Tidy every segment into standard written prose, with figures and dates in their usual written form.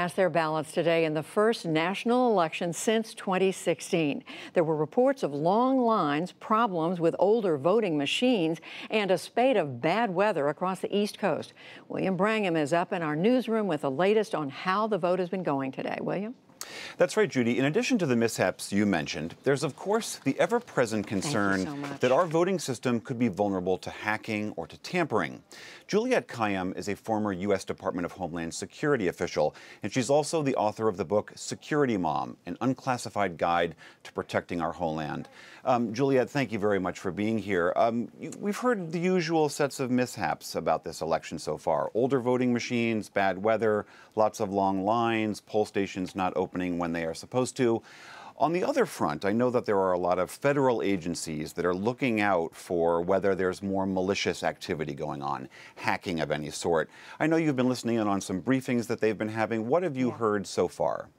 cast their ballots today in the first national election since 2016. There were reports of long lines, problems with older voting machines, and a spate of bad weather across the East Coast. William Brangham is up in our newsroom with the latest on how the vote has been going today. William? That's right, Judy. In addition to the mishaps you mentioned, there's, of course, the ever-present concern that our voting system could be vulnerable to hacking or to tampering. Juliette Kayyem is a former U.S. Department of Homeland Security official, and she's also the author of the book Security Mom, an unclassified guide to protecting our homeland. Juliette, thank you very much for being here. We've heard the usual sets of mishaps about this election so far. Older voting machines, bad weather, lots of long lines, poll stations not opening when they are supposed to. On the other front, I know that there are a lot of federal agencies that are looking out for whether there's more malicious activity going on, hacking of any sort. I know you've been listening in on some briefings that they've been having. What have you heard so far?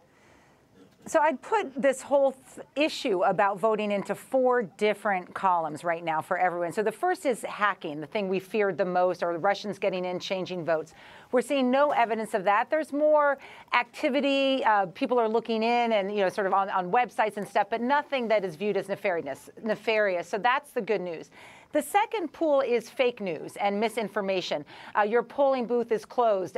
So I'd put this whole issue about voting into 4 different columns right now for everyone. So the first is hacking, the thing we feared the most, or the Russians getting in, changing votes. We're seeing no evidence of that. There's more activity. People are looking in and, sort of on websites and stuff, but nothing that is viewed as nefarious. So that's the good news. The second pool is fake news and misinformation. Your polling booth is closed.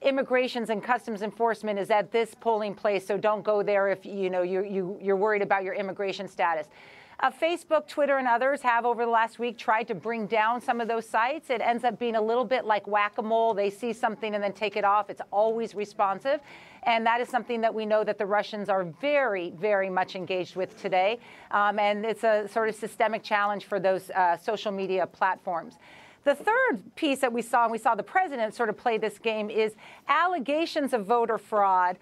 Immigrations and Customs Enforcement is at this polling place, so don't go there if you're worried about your immigration status. Facebook, Twitter, and others have over the last week tried to bring down some of those sites. It ends up being a little bit like whack-a-mole. They see something and then take it off. It's always responsive. And that is something that we know that the Russians are very, very much engaged with today. And it's a sort of systemic challenge for those social media platforms. The third piece that we saw the president sort of play this game, is allegations of voter fraud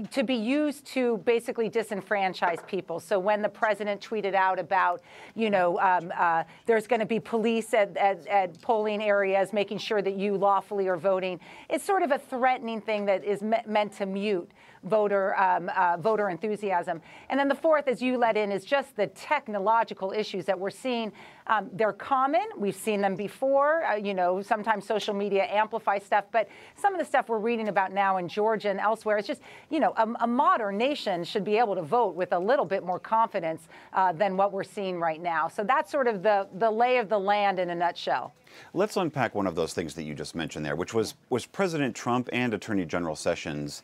to be used to basically disenfranchise people. So when the president tweeted out about, there's going to be police at polling areas making sure that you lawfully are voting, it's sort of a threatening thing that is meant to mute voter enthusiasm. And then the fourth, as you let in, is just the technological issues that we're seeing. They're common. We've seen them before. Sometimes social media amplifies stuff, but some of the stuff we're reading about now in Georgia and elsewhere, it's just, a modern nation should be able to vote with a little bit more confidence than what we're seeing right now. So that's sort of the lay of the land in a nutshell. Let's unpack one of those things that you just mentioned there, which was President Trump and Attorney General Sessions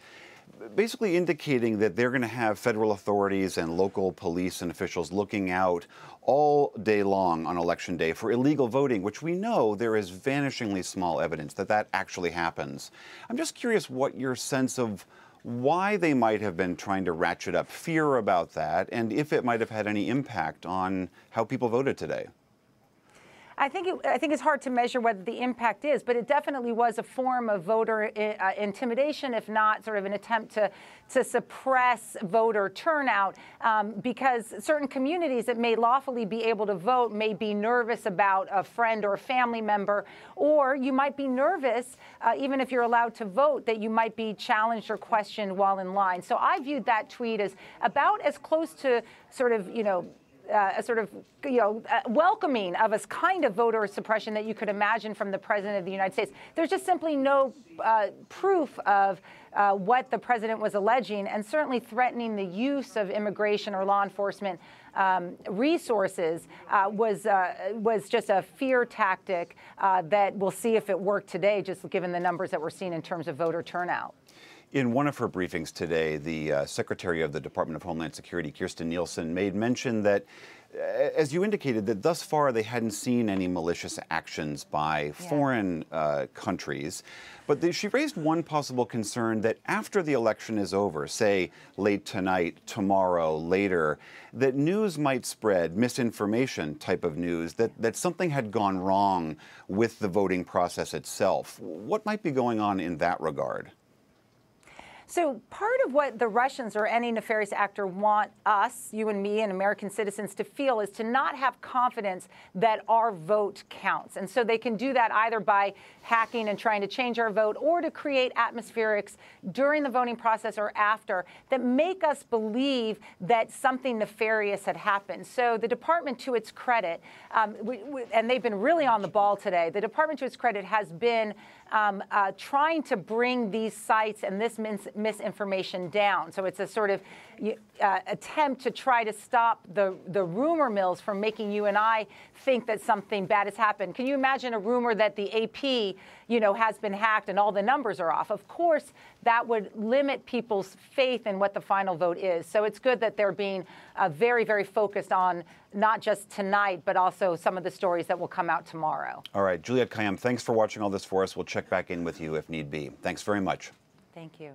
basically indicating that they're going to have federal authorities and local police and officials looking out all day long on Election Day for illegal voting, which we know there is vanishingly small evidence that actually happens. I'm just curious what your sense of why they might have been trying to ratchet up fear about that, and if it might have had any impact on how people voted today. I think it's hard to measure what the impact is, but it definitely was a form of voter intimidation, if not sort of an attempt to suppress voter turnout, because certain communities that may lawfully be able to vote may be nervous about a friend or a family member, or you might be nervous, even if you're allowed to vote, that you might be challenged or questioned while in line. So I viewed that tweet as about as close to sort of, welcoming of a kind of voter suppression that you could imagine from the president of the United States. There's just simply no proof of what the president was alleging, and certainly threatening the use of immigration or law enforcement resources was just a fear tactic that we'll see if it worked today, just given the numbers that we're seeing in terms of voter turnout. In one of her briefings today, the Secretary of the Department of Homeland Security, Kirstjen Nielsen, made mention that, as you indicated, that thus far they hadn't seen any malicious actions by foreign countries. But she raised one possible concern that after the election is over, say late tonight, tomorrow, later, that news might spread, misinformation type of news, that something had gone wrong with the voting process itself. What might be going on in that regard? So part of what the Russians or any nefarious actor want us, you and me and American citizens, to feel is to not have confidence that our vote counts. And so they can do that either by hacking and trying to change our vote, or to create atmospherics during the voting process or after that make us believe that something nefarious had happened. So the department, to its credit, and they've been really on the ball today, the department, to its credit, has been trying to bring these sites and this misinformation down. So it's a sort of attempt to try to stop the rumor mills from making you and I think that something bad has happened. Can you imagine a rumor that the AP, has been hacked and all the numbers are off? Of course, that would limit people's faith in what the final vote is. So it's good that they're being very, very focused on not just tonight, but also some of the stories that will come out tomorrow. All right, Juliette Kayyem, thanks for watching all this for us. We'll check back in with you if need be. Thanks very much. Thank you.